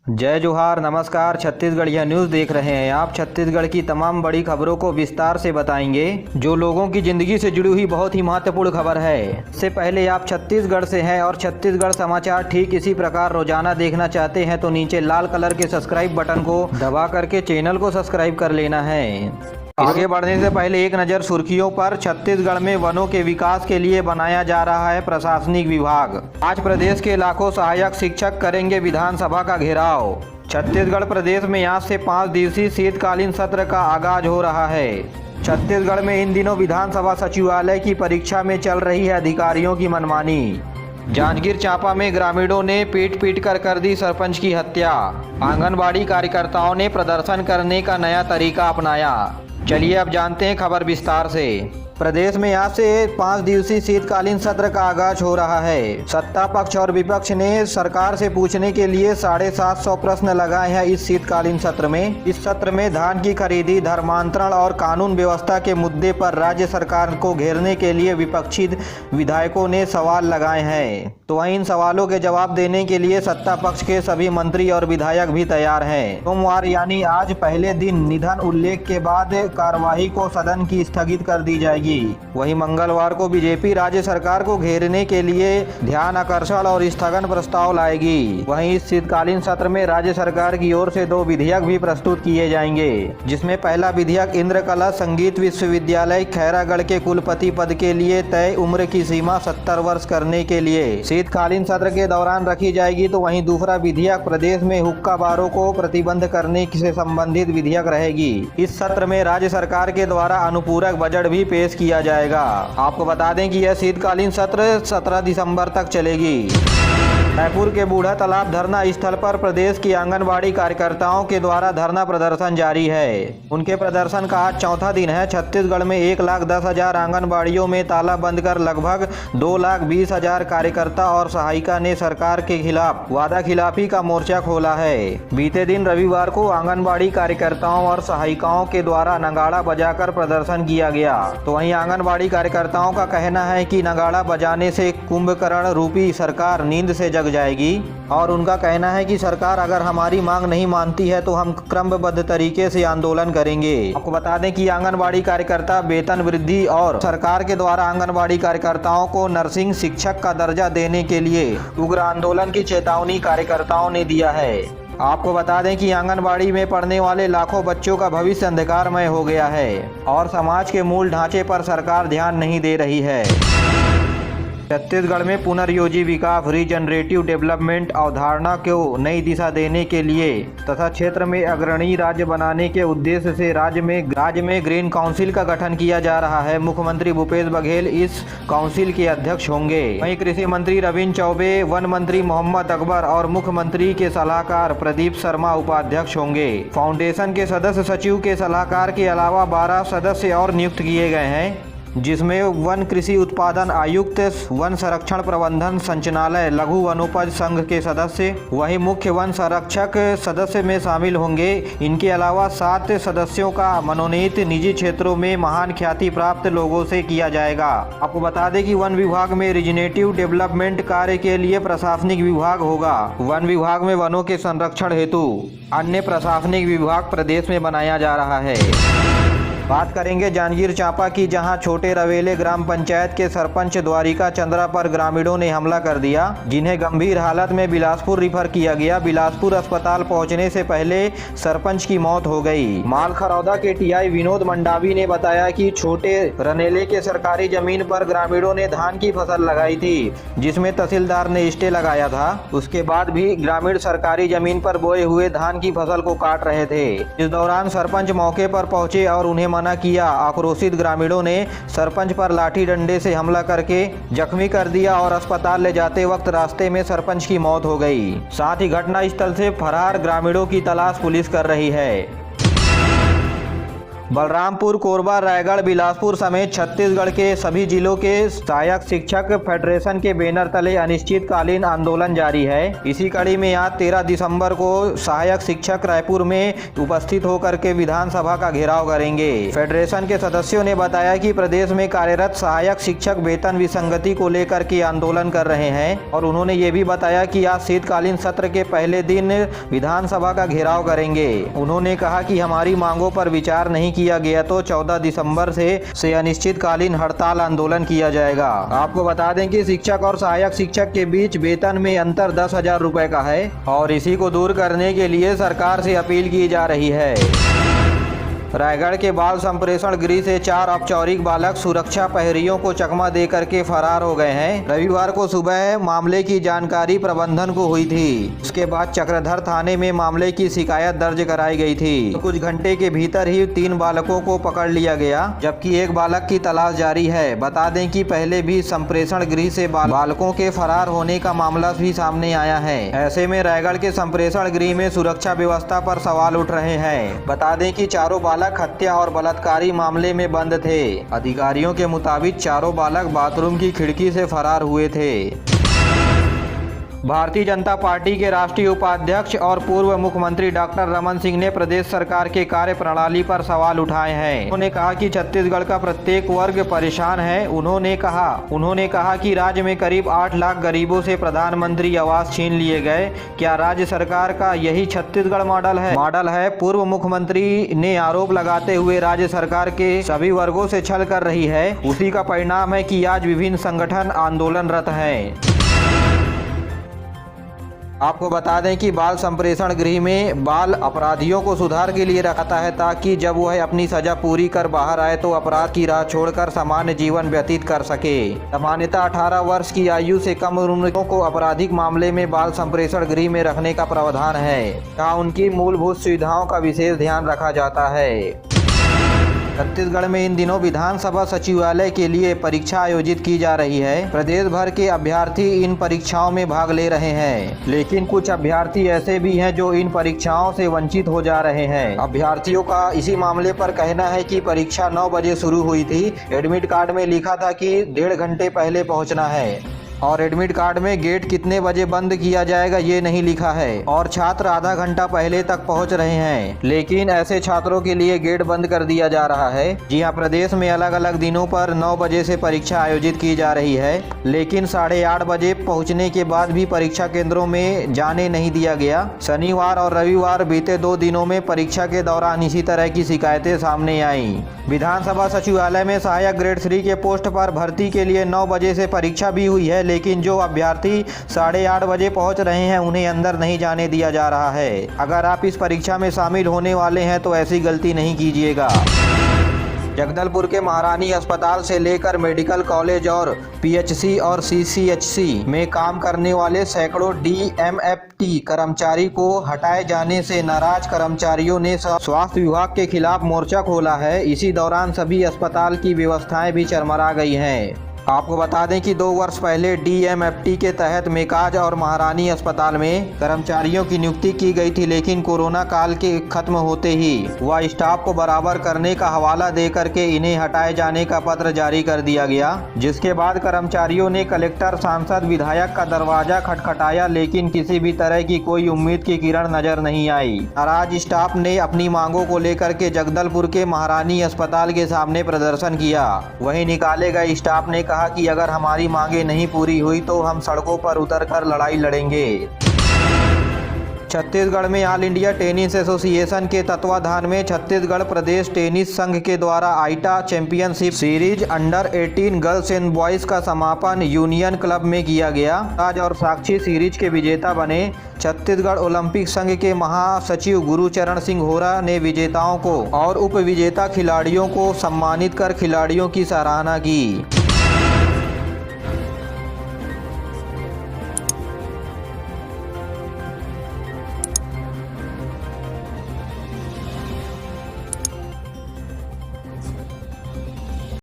जय जोहार, नमस्कार। छत्तीसगढ़िया न्यूज़ देख रहे हैं आप। छत्तीसगढ़ की तमाम बड़ी खबरों को विस्तार से बताएंगे, जो लोगों की जिंदगी से जुड़ी हुई बहुत ही महत्वपूर्ण खबर है। इससे पहले आप छत्तीसगढ़ से हैं और छत्तीसगढ़ समाचार ठीक इसी प्रकार रोजाना देखना चाहते हैं तो नीचे लाल कलर के सब्सक्राइब बटन को दबा करके चैनल को सब्सक्राइब कर लेना है। आगे बढ़ने से पहले एक नज़र सुर्खियों पर। छत्तीसगढ़ में वनों के विकास के लिए बनाया जा रहा है प्रशासनिक विभाग। आज प्रदेश के लाखों सहायक शिक्षक करेंगे विधानसभा का घेराव। छत्तीसगढ़ प्रदेश में आज से 5 दिवसीय शीतकालीन सत्र का आगाज हो रहा है। छत्तीसगढ़ में इन दिनों विधानसभा सचिवालय की परीक्षा में चल रही है अधिकारियों की मनमानी। जांजगीर चांपा में ग्रामीणों ने पीट कर दी सरपंच की हत्या। आंगनबाड़ी कार्यकर्ताओं ने प्रदर्शन करने का नया तरीका अपनाया। चलिए अब जानते हैं खबर विस्तार से। प्रदेश में आज से 5 दिवसीय शीतकालीन सत्र का आगाज हो रहा है। सत्ता पक्ष और विपक्ष ने सरकार से पूछने के लिए 750 प्रश्न लगाए हैं इस शीतकालीन सत्र में। इस सत्र में धान की खरीदी, धर्मांतरण और कानून व्यवस्था के मुद्दे पर राज्य सरकार को घेरने के लिए विपक्षी विधायकों ने सवाल लगाए हैं। तो वहीं इन सवालों के जवाब देने के लिए सत्ता पक्ष के सभी मंत्री और विधायक भी तैयार हैं। सोमवार यानी आज पहले दिन निधन उल्लेख के बाद कार्यवाही को सदन की स्थगित कर दी जाएगी। वहीं मंगलवार को बीजेपी राज्य सरकार को घेरने के लिए ध्यान आकर्षण और स्थगन प्रस्ताव लाएगी। वहीं इस शीतकालीन सत्र में राज्य सरकार की ओर से 2 विधेयक भी प्रस्तुत किए जाएंगे, जिसमें पहला विधेयक इंद्रकला संगीत विश्वविद्यालय खैरागढ़ के कुलपति पद के लिए तय उम्र की सीमा 70 वर्ष करने के लिए शीतकालीन सत्र के दौरान रखी जाएगी। तो वहीं दूसरा विधेयक प्रदेश में हुक्का बारों को प्रतिबंध करने से संबंधित विधेयक रहेगी। इस सत्र में राज्य सरकार के द्वारा अनुपूरक बजट भी पेश किया जाएगा। आपको बता दें कि यह शीतकालीन सत्र 17 दिसंबर तक चलेगी। रायपुर के बूढ़ा तालाब धरना स्थल पर प्रदेश की आंगनबाड़ी कार्यकर्ताओं के द्वारा धरना प्रदर्शन जारी है। उनके प्रदर्शन का आज चौथा दिन है। छत्तीसगढ़ में 1,10,000 आंगनबाड़ियों में ताला बंद कर लगभग 2,20,000 कार्यकर्ता और सहायिका ने सरकार के खिलाफ वादा खिलाफी का मोर्चा खोला है। बीते दिन रविवार को आंगनबाड़ी कार्यकर्ताओं और सहायिकाओं के द्वारा नगाड़ा बजाकर प्रदर्शन किया गया। तो वहीं आंगनबाड़ी कार्यकर्ताओं का कहना है कि नगाड़ा बजाने से कुंभकर्ण रूपी सरकार नींद से जग जाएगी और उनका कहना है कि सरकार अगर हमारी मांग नहीं मानती है तो हम क्रमबद्ध तरीके से आंदोलन करेंगे। आपको बता दें कि आंगनबाड़ी कार्यकर्ता वेतन वृद्धि और सरकार के द्वारा आंगनबाड़ी कार्यकर्ताओं को नर्सिंग शिक्षक का दर्जा देने के लिए उग्र आंदोलन की चेतावनी कार्यकर्ताओं ने दिया है। आपको बता दें कि आंगनबाड़ी में पढ़ने वाले लाखों बच्चों का भविष्य अंधकारमय हो गया है और समाज के मूल ढांचे पर सरकार ध्यान नहीं दे रही है। छत्तीसगढ़ में पुनर्योजी विकास रीजनरेटिव डेवलपमेंट अवधारणा को नई दिशा देने के लिए तथा क्षेत्र में अग्रणी राज्य बनाने के उद्देश्य से राज्य में ग्रीन काउंसिल का गठन किया जा रहा है। मुख्यमंत्री भूपेश बघेल इस काउंसिल के अध्यक्ष होंगे। वहीं कृषि मंत्री रविन्द्र चौबे, वन मंत्री मोहम्मद अकबर और मुख्यमंत्री के सलाहकार प्रदीप शर्मा उपाध्यक्ष होंगे। फाउंडेशन के सदस्य सचिव के सलाहकार के अलावा 12 सदस्य और नियुक्त किए गए हैं, जिसमें वन कृषि उत्पादन आयुक्त, वन संरक्षण प्रबंधन संचालय, लघु वनोपज संघ के सदस्य, वही मुख्य वन संरक्षक सदस्य में शामिल होंगे। इनके अलावा 7 सदस्यों का मनोनीत निजी क्षेत्रों में महान ख्याति प्राप्त लोगों से किया जाएगा। आपको बता दें कि वन विभाग में रीजनेटिव डेवलपमेंट कार्य के लिए प्रशासनिक विभाग होगा। वन विभाग में वनों के संरक्षण हेतु अन्य प्रशासनिक विभाग प्रदेश में बनाया जा रहा है। बात करेंगे जांजगीर चांपा की, जहां छोटे रवेले ग्राम पंचायत के सरपंच द्वारिका चंद्रा पर ग्रामीणों ने हमला कर दिया, जिन्हें गंभीर हालत में बिलासपुर रिफर किया गया। बिलासपुर अस्पताल पहुंचने से पहले सरपंच की मौत हो गई। मालखरौदा के टीआई विनोद मंडावी ने बताया कि छोटे रनेले के सरकारी जमीन पर ग्रामीणों ने धान की फसल लगाई थी, जिसमें तहसीलदार ने स्टे लगाया था। उसके बाद भी ग्रामीण सरकारी जमीन पर बोए हुए धान की फसल को काट रहे थे। इस दौरान सरपंच मौके पर पहुंचे और उन्हें मना किया। आक्रोशित ग्रामीणों ने सरपंच पर लाठी डंडे से हमला करके जख्मी कर दिया और अस्पताल ले जाते वक्त रास्ते में सरपंच की मौत हो गई। साथ ही घटना स्थल से फरार ग्रामीणों की तलाश पुलिस कर रही है। बलरामपुर, कोरबा, रायगढ़, बिलासपुर समेत छत्तीसगढ़ के सभी जिलों के सहायक शिक्षक फेडरेशन के बैनर तले अनिश्चितकालीन आंदोलन जारी है। इसी कड़ी में आज 13 दिसंबर को सहायक शिक्षक रायपुर में उपस्थित होकर के विधानसभा का घेराव करेंगे। फेडरेशन के सदस्यों ने बताया कि प्रदेश में कार्यरत सहायक शिक्षक वेतन विसंगति को लेकर के आंदोलन कर रहे हैं और उन्होंने ये भी बताया कि आज शीतकालीन सत्र के पहले दिन विधानसभा का घेराव करेंगे। उन्होंने कहा कि हमारी मांगों पर विचार नहीं किया गया तो 14 दिसंबर से अनिश्चितकालीन हड़ताल आंदोलन किया जाएगा। आपको बता दें कि शिक्षक और सहायक शिक्षक के बीच वेतन में अंतर 10,000 रुपए का है और इसी को दूर करने के लिए सरकार से अपील की जा रही है। रायगढ़ के बाल संप्रेषण गृह से 4 औपचारिक बालक सुरक्षा प्रहरियों को चकमा दे करके फरार हो गए हैं। रविवार को सुबह मामले की जानकारी प्रबंधन को हुई थी। उसके बाद चक्रधर थाने में मामले की शिकायत दर्ज कराई गई थी। तो कुछ घंटे के भीतर ही 3 बालकों को पकड़ लिया गया, जबकि एक बालक की तलाश जारी है। बता दें कि पहले भी संप्रेषण गृह से बालकों के फरार होने का मामला भी सामने आया है। ऐसे में रायगढ़ के संप्रेषण गृह में सुरक्षा व्यवस्था पर सवाल उठ रहे हैं। बता दें कि चारों बालक हत्या और बलात्कारी मामले में बंद थे। अधिकारियों के मुताबिक चारों बालक बाथरूम की खिड़की से फरार हुए थे। भारतीय जनता पार्टी के राष्ट्रीय उपाध्यक्ष और पूर्व मुख्यमंत्री डॉक्टर रमन सिंह ने प्रदेश सरकार के कार्य प्रणाली पर सवाल उठाए हैं। उन्होंने कहा कि छत्तीसगढ़ का प्रत्येक वर्ग परेशान है। उन्होंने कहा कि राज्य में करीब 8 लाख गरीबों से प्रधानमंत्री आवास छीन लिए गए। क्या राज्य सरकार का यही छत्तीसगढ़ मॉडल है? पूर्व मुख्यमंत्री ने आरोप लगाते हुए राज्य सरकार के सभी वर्गों से छल कर रही है। उसी का परिणाम है कि आज विभिन्न संगठन आंदोलनरत हैं। आपको बता दें कि बाल संप्रेषण गृह में बाल अपराधियों को सुधार के लिए रखा है ताकि जब वह अपनी सजा पूरी कर बाहर आए तो अपराध की राह छोड़कर सामान्य जीवन व्यतीत कर सके। सामान्यतः 18 वर्ष की आयु से कम उम्र को आपराधिक मामले में बाल संप्रेषण गृह में रखने का प्रावधान है, जहाँ उनकी मूलभूत सुविधाओं का विशेष ध्यान रखा जाता है। छत्तीसगढ़ में इन दिनों विधानसभा सचिवालय के लिए परीक्षा आयोजित की जा रही है। प्रदेश भर के अभ्यर्थी इन परीक्षाओं में भाग ले रहे हैं, लेकिन कुछ अभ्यर्थी ऐसे भी हैं जो इन परीक्षाओं से वंचित हो जा रहे हैं। अभ्यर्थियों का इसी मामले पर कहना है कि परीक्षा 9 बजे शुरू हुई थी। एडमिट कार्ड में लिखा था कि 1.5 घंटे पहले पहुँचना है और एडमिट कार्ड में गेट कितने बजे बंद किया जाएगा ये नहीं लिखा है और छात्र आधा घंटा पहले तक पहुंच रहे हैं। लेकिन ऐसे छात्रों के लिए गेट बंद कर दिया जा रहा है। जी हां, प्रदेश में अलग अलग दिनों पर 9 बजे से परीक्षा आयोजित की जा रही है, लेकिन 8:30 बजे पहुंचने के बाद भी परीक्षा केंद्रों में जाने नहीं दिया गया। शनिवार और रविवार बीते 2 दिनों में परीक्षा के दौरान इसी तरह की शिकायतें सामने आई। विधानसभा सचिवालय में सहायक ग्रेड 3 के पोस्ट पर भर्ती के लिए 9 बजे से परीक्षा भी हुई है, लेकिन जो अभ्यर्थी 8:30 बजे पहुंच रहे हैं उन्हें अंदर नहीं जाने दिया जा रहा है। अगर आप इस परीक्षा में शामिल होने वाले हैं तो ऐसी गलती नहीं कीजिएगा। जगदलपुर के महारानी अस्पताल से लेकर मेडिकल कॉलेज और पीएचसी और सीसीएचसी में काम करने वाले सैकड़ों डीएमएफटी कर्मचारी को हटाए जाने से नाराज कर्मचारियों ने स्वास्थ्य विभाग के खिलाफ मोर्चा खोला है। इसी दौरान सभी अस्पताल की व्यवस्थाएं भी चरमरा गई हैं। आपको बता दें कि 2 वर्ष पहले डीएमएफटी के तहत मेकाज और महारानी अस्पताल में कर्मचारियों की नियुक्ति की गई थी, लेकिन कोरोना काल के खत्म होते ही वह स्टाफ को बराबर करने का हवाला दे करके इन्हें हटाए जाने का पत्र जारी कर दिया गया, जिसके बाद कर्मचारियों ने कलेक्टर, सांसद, विधायक का दरवाजा खटखटाया, लेकिन किसी भी तरह की कोई उम्मीद की किरण नजर नहीं आई। नाराज स्टाफ ने अपनी मांगों को लेकर के जगदलपुर के महारानी अस्पताल के सामने प्रदर्शन किया। वहीं निकाले गए स्टाफ ने कहा कि अगर हमारी मांगे नहीं पूरी हुई तो हम सड़कों पर उतरकर लड़ाई लड़ेंगे। छत्तीसगढ़ में ऑल इंडिया टेनिस एसोसिएशन के तत्वाधान में छत्तीसगढ़ प्रदेश टेनिस संघ के द्वारा AITA championship series under 18 girls and boys का समापन यूनियन क्लब में किया गया। राज और साक्षी सीरीज के विजेता बने। छत्तीसगढ़ ओलंपिक संघ के महासचिव गुरुचरण सिंह होरा ने विजेताओं को और उप विजेता खिलाड़ियों को सम्मानित कर खिलाड़ियों की सराहना की।